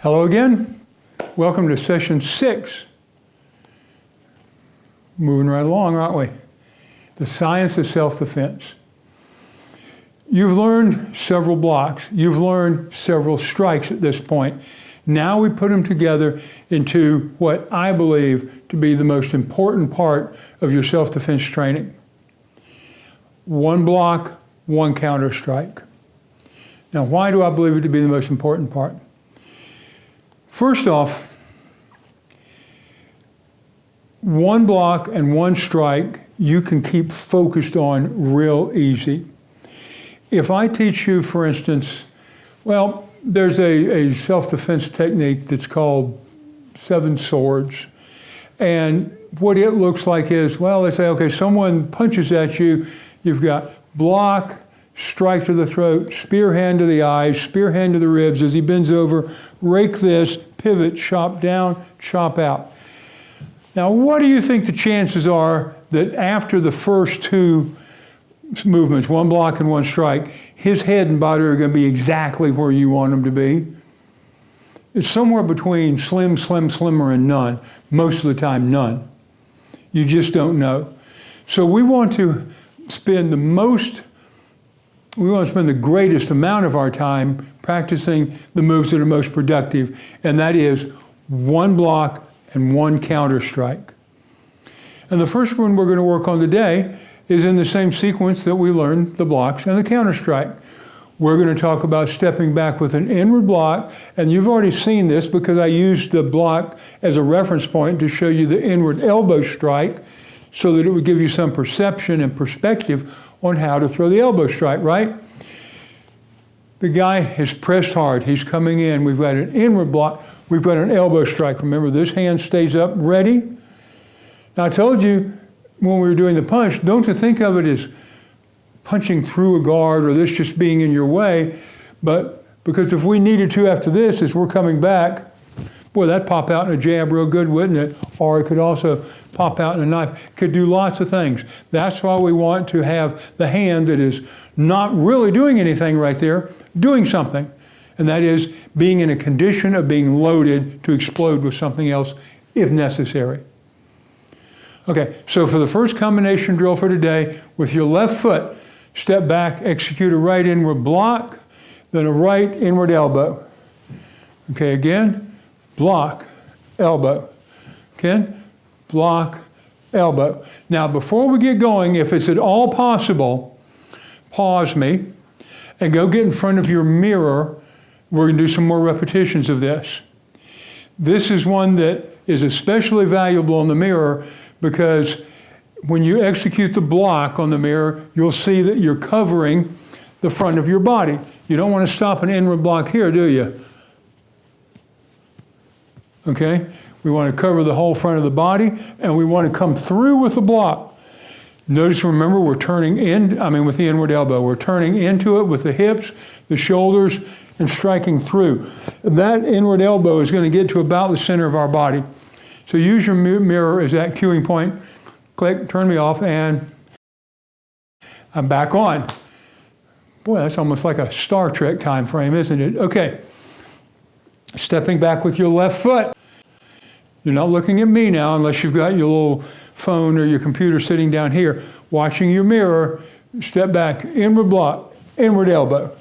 Hello again. Welcome to session 6. Moving right along, aren't we? The science of self-defense. You've learned several blocks. You've learned several strikes at this point. Now we put them together into what I believe to be the most important part of your self-defense training. One block, one counter strike. Now, why do I believe it to be the most important part? First off, one block and one strike you can keep focused on real easy. If I teach you, for instance, well, there's a self-defense technique that's called 7 swords. And what it looks like is, well, they say, okay, someone punches at you, you've got block, strike to the throat, spear hand to the eyes, spear hand to the ribs. As he bends over, rake this, pivot, chop down, chop out. Now, what do you think the chances are that after the first 2 movements, one block and one strike, his head and body are going to be exactly where you want them to be? It's somewhere between slim, slim, slimmer, and none. Most of the time, none. You just don't know. So we want to spend the greatest amount of our time practicing the moves that are most productive, and that is one block and one counter strike. And the first one we're going to work on today is in the same sequence that we learned the blocks and the counter strike. We're going to talk about stepping back with an inward block, and you've already seen this because I used the block as a reference point to show you the inward elbow strike so that it would give you some perception and perspective on how to throw the elbow strike, right? The guy is pressed hard. He's coming in. We've got an inward block. We've got an elbow strike. Remember, this hand stays up, ready. Now, I told you when we were doing the punch, don't you think of it as punching through a guard or this just being in your way, but because if we needed to after this, as we're coming back, boy, that'd pop out in a jab real good, wouldn't it? Or it could also pop out in a knife. It could do lots of things. That's why we want to have the hand that is not really doing anything right there, doing something. And that is being in a condition of being loaded to explode with something else if necessary. Okay, so for the first combination drill for today, with your left foot, step back, execute a right inward block, then a right inward elbow. Okay, again, block, elbow. Again, block, elbow. Now, before we get going, if it's at all possible, pause me and go get in front of your mirror. We're going to do some more repetitions of this. This is one that is especially valuable in the mirror because when you execute the block on the mirror, you'll see that you're covering the front of your body. You don't want to stop an inward block here, do you? Okay? We want to cover the whole front of the body, and we want to come through with the block. Notice, remember, we're turning in, with the inward elbow. We're turning into it with the hips, the shoulders, and striking through. That inward elbow is going to get to about the center of our body. So use your mirror as that cueing point. Click, turn me off, and I'm back on. Boy, that's almost like a Star Trek time frame, isn't it? Okay. Stepping back with your left foot. You're not looking at me now unless you've got your little phone or your computer sitting down here. Watching your mirror, step back, inward block, inward elbow.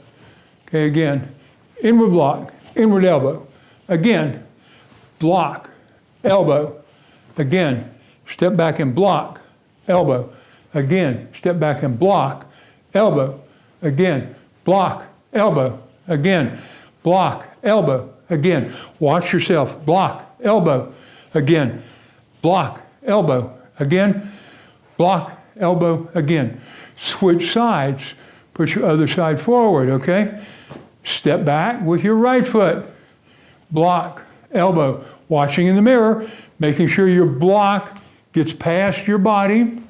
Okay, again, inward block, inward elbow. Again, block, elbow. Again, step back and block, elbow. Again, step back and block, elbow. Again, block, elbow. Again, block, elbow. Again, watch yourself, block, elbow. Again, block, elbow. Again, block, elbow. Again. Switch sides. Put your other side forward, okay? Step back with your right foot. Block, elbow. Watching in the mirror, making sure your block gets past your body,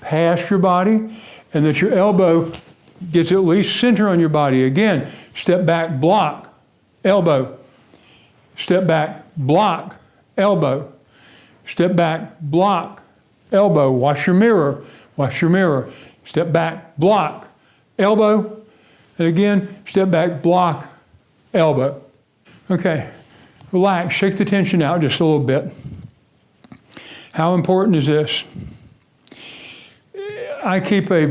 and that your elbow gets at least center on your body. Again, step back, block, elbow. Step back, block, elbow. Step back, block, elbow. Watch your mirror. Step back, block, elbow. And again, step back, block, elbow. Okay, relax, shake the tension out just a little bit. How important is this? I keep a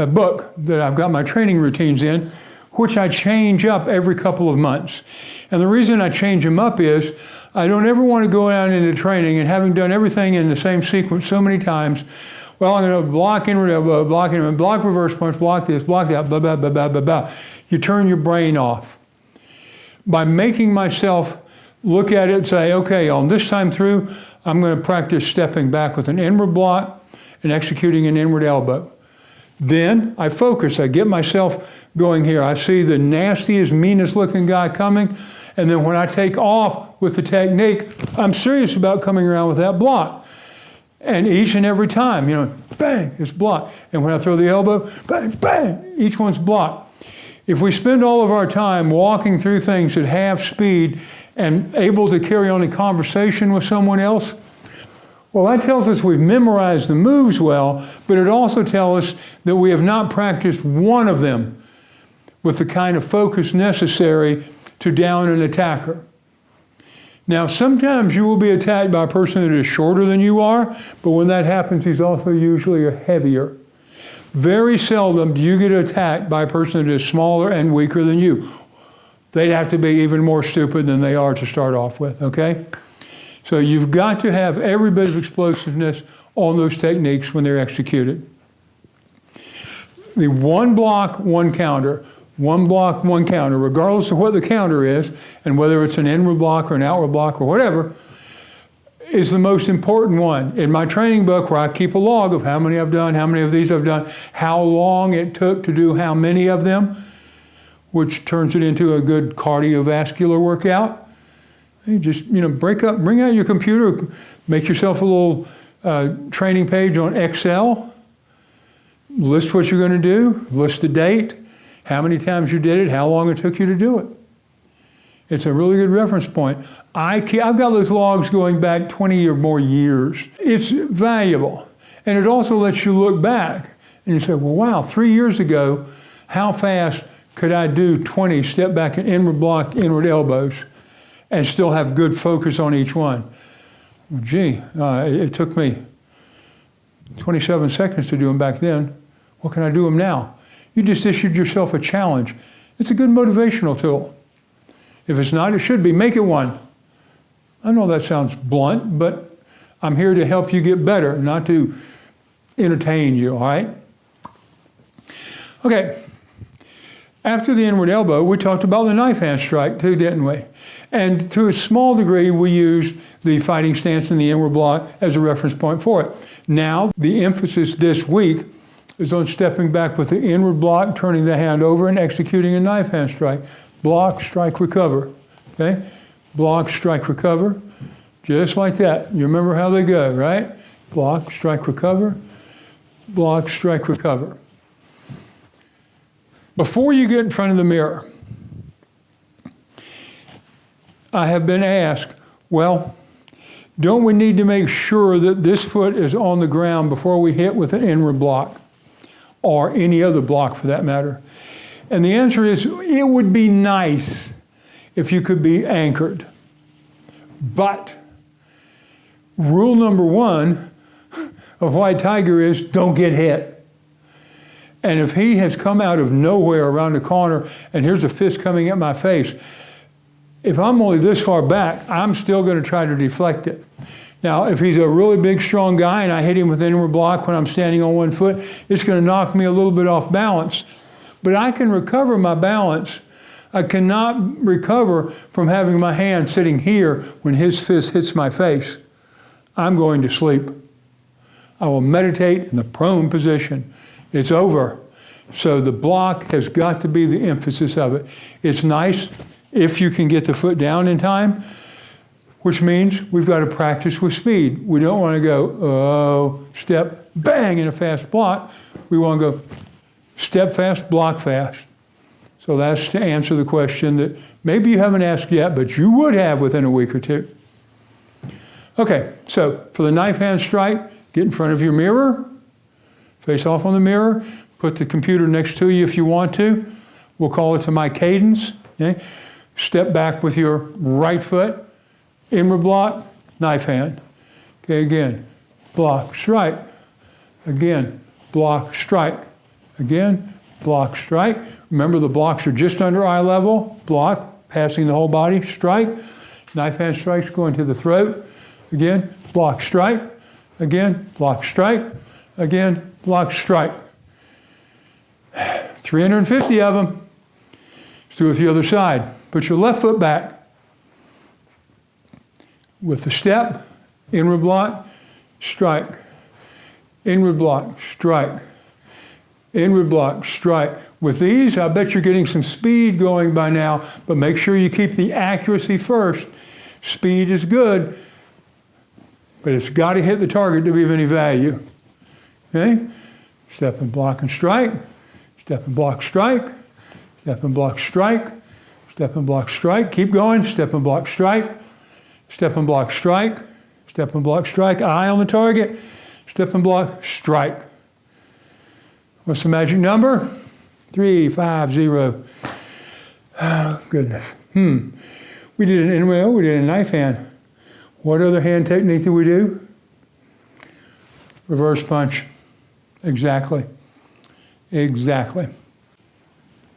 book that I've got my training routines in, which I change up every couple of months. And the reason I change them up is I don't ever want to go out into training and having done everything in the same sequence so many times, well, I'm going to block inward elbow, block inward, block reverse punch, block this, block that, blah, blah, blah, blah, blah, blah. You turn your brain off. By making myself look at it and say, okay, on this time through, I'm going to practice stepping back with an inward block and executing an inward elbow. Then I focus, I get myself going here. I see the nastiest, meanest looking guy coming, and then when I take off with the technique, I'm serious about coming around with that block. And each and every time, bang, it's blocked. And when I throw the elbow, bang, bang, each one's blocked. If we spend all of our time walking through things at half speed and able to carry on a conversation with someone else, well, that tells us we've memorized the moves well, but it also tells us that we have not practiced one of them with the kind of focus necessary to down an attacker. Now, sometimes you will be attacked by a person that is shorter than you are, but when that happens, he's also usually heavier. Very seldom do you get attacked by a person that is smaller and weaker than you. They'd have to be even more stupid than they are to start off with, okay? So you've got to have every bit of explosiveness on those techniques when they're executed. The one block, one counter. One block, one counter, regardless of what the counter is, and whether it's an inward block or an outward block or whatever, is the most important one. In my training book, where I keep a log of how many I've done, how many of these I've done, how long it took to do how many of them, which turns it into a good cardiovascular workout. You just, bring out your computer, make yourself a little training page on Excel, list what you're going to do, list the date, how many times you did it, how long it took you to do it. It's a really good reference point. I've got those logs going back 20 or more years. It's valuable. And it also lets you look back and you say, well, wow, 3 years ago, how fast could I do 20 step back and inward block, inward elbows and still have good focus on each one? Well, gee, it took me 27 seconds to do them back then. What can I do them now? You just issued yourself a challenge. It's a good motivational tool. If it's not, it should be. Make it one. I know that sounds blunt, but I'm here to help you get better, not to entertain you, all right? Okay. After the inward elbow, we talked about the knife hand strike too, didn't we? And to a small degree, we used the fighting stance and the inward block as a reference point for it. Now, the emphasis this week is on stepping back with the inward block, turning the hand over, and executing a knife hand strike. Block, strike, recover. Okay? Block, strike, recover. Just like that. You remember how they go, right? Block, strike, recover. Block, strike, recover. Before you get in front of the mirror, I have been asked, well, don't we need to make sure that this foot is on the ground before we hit with an inward block? Or any other block for that matter? And the answer is, it would be nice if you could be anchored. But rule number one of White Tiger is don't get hit. And if he has come out of nowhere around the corner and here's a fist coming at my face, if I'm only this far back, I'm still going to try to deflect it. Now, if he's a really big, strong guy and I hit him with an inward block when I'm standing on one foot, it's going to knock me a little bit off balance. But I can recover my balance. I cannot recover from having my hand sitting here when his fist hits my face. I'm going to sleep. I will meditate in the prone position. It's over. So the block has got to be the emphasis of it. It's nice if you can get the foot down in time, which means we've got to practice with speed. We don't want to go, step, bang, in a fast block. We want to go step fast, block fast. So that's to answer the question that maybe you haven't asked yet, but you would have within a week or two. Okay, so for the knife hand strike, get in front of your mirror, face off on the mirror, put the computer next to you if you want to. We'll call it to my cadence. Okay? step back with your right foot, inward block, knife hand. Okay, again, block, strike. Again, block, strike. Again, block, strike. Remember, the blocks are just under eye level. Block, passing the whole body, strike. Knife hand strikes going to the throat. Again, block, strike. Again, block, strike. Again, block, strike. 350 of them. Let's do it with the other side. Put your left foot back. With the step, inward block, strike. Inward block, strike. Inward block, strike. With these, I bet you're getting some speed going by now, but make sure you keep the accuracy first. Speed is good, but it's got to hit the target to be of any value. Okay? Step and block and strike. Step and block, strike. Step and block, strike. Step and block, strike. Keep going. Step and block, strike. Step and block, strike. Step and block, strike. Eye on the target. Step and block, strike. What's the magic number? 350. Oh, goodness. We did an NWL, we did a knife hand. What other hand technique did we do? Reverse punch. Exactly. Exactly.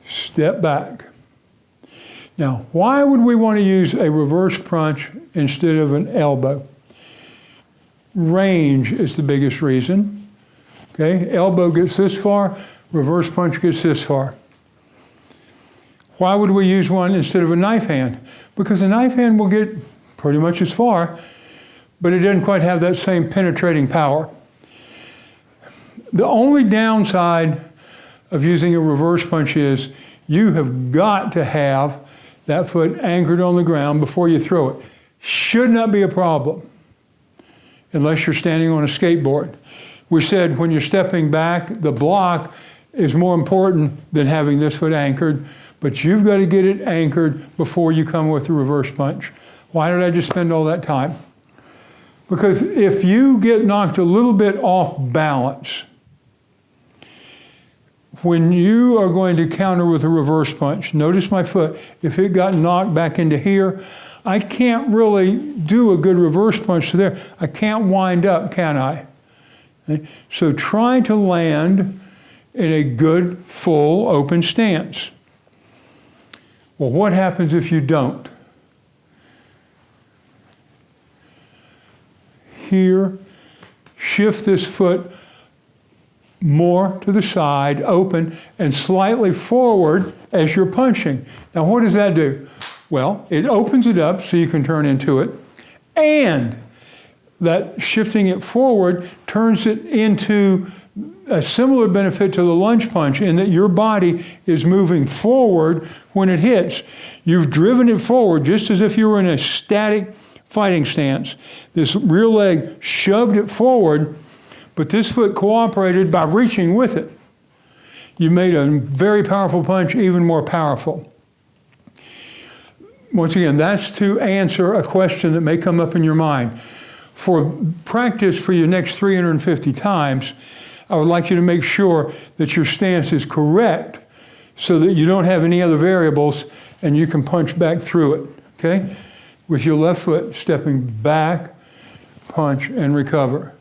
Step back. Now, why would we want to use a reverse punch instead of an elbow? Range is the biggest reason. Okay, elbow gets this far, reverse punch gets this far. Why would we use one instead of a knife hand? Because a knife hand will get pretty much as far, but it doesn't quite have that same penetrating power. The only downside of using a reverse punch is you have got to have that foot anchored on the ground before you throw it. Should not be a problem unless you're standing on a skateboard. We said when you're stepping back, the block is more important than having this foot anchored, but you've got to get it anchored before you come with the reverse punch. Why did I just spend all that time? Because if you get knocked a little bit off balance, when you are going to counter with a reverse punch, notice my foot, if it got knocked back into here, I can't really do a good reverse punch to there. I can't wind up, can I? Okay? So try to land in a good, full, open stance. Well, what happens if you don't? Here, shift this foot more to the side, open, and slightly forward as you're punching. Now, what does that do? Well, it opens it up so you can turn into it, and that shifting it forward turns it into a similar benefit to the lunge punch in that your body is moving forward when it hits. You've driven it forward just as if you were in a static fighting stance. This rear leg shoved it forward, but this foot cooperated by reaching with it. You made a very powerful punch even more powerful. Once again, that's to answer a question that may come up in your mind. For practice for your next 350 times, I would like you to make sure that your stance is correct so that you don't have any other variables and you can punch back through it, okay? With your left foot stepping back, punch, and recover.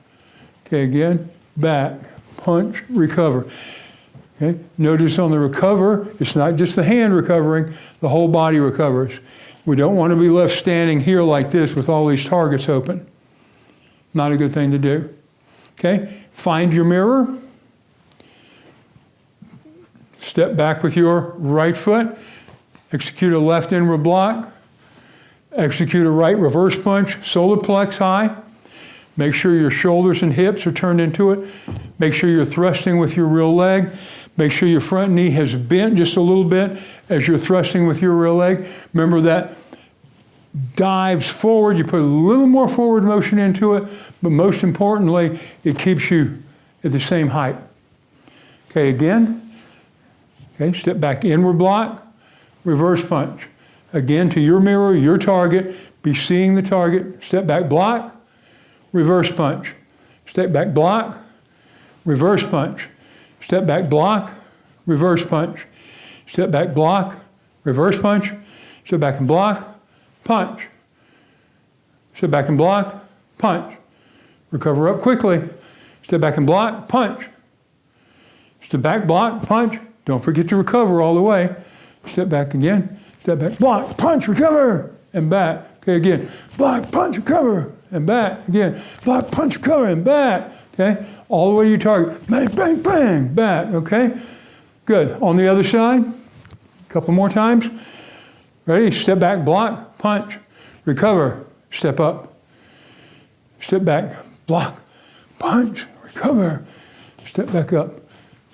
Okay, again, back, punch, recover. Okay, notice on the recover, it's not just the hand recovering, the whole body recovers. We don't want to be left standing here like this with all these targets open. Not a good thing to do. Okay, find your mirror. Step back with your right foot. Execute a left inward block. Execute a right reverse punch, solar plex high. Make sure your shoulders and hips are turned into it. Make sure you're thrusting with your real leg. Make sure your front knee has bent just a little bit as you're thrusting with your real leg. Remember that dives forward. You put a little more forward motion into it, but most importantly, it keeps you at the same height. Okay, again. Okay, step back, inward block, reverse punch. Again, to your mirror, your target. Be seeing the target. Step back, block, reverse punch. Step back, block, reverse punch. Step back, block, reverse punch. Step back, block, reverse punch. Step back and block, punch. Step back and block, punch. Recover up quickly. Step back and block, punch. Step back, block, punch. Don't forget to recover all the way. Step back again. Step back, block, punch, recover, and back. Okay, again. Block, punch, recover, and back. Again. Block, punch, recover, and back. Okay? All the way to your target. Bang, bang, bang, back. Okay? Good. On the other side, a couple more times. Ready? Step back, block, punch, recover, step up. Step back, block, punch, recover, step back up.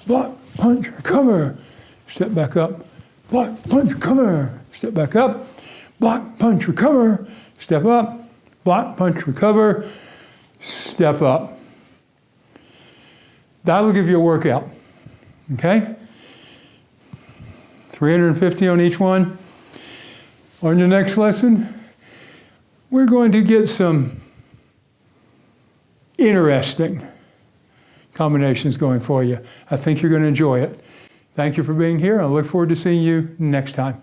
Block, punch, recover, step back up. Block, punch, recover, step back up. Block, punch, recover, step up. Block, punch, recover, step up. That'll give you a workout. Okay? 350 on each one. On your next lesson, we're going to get some interesting combinations going for you. I think you're going to enjoy it. Thank you for being here. I look forward to seeing you next time.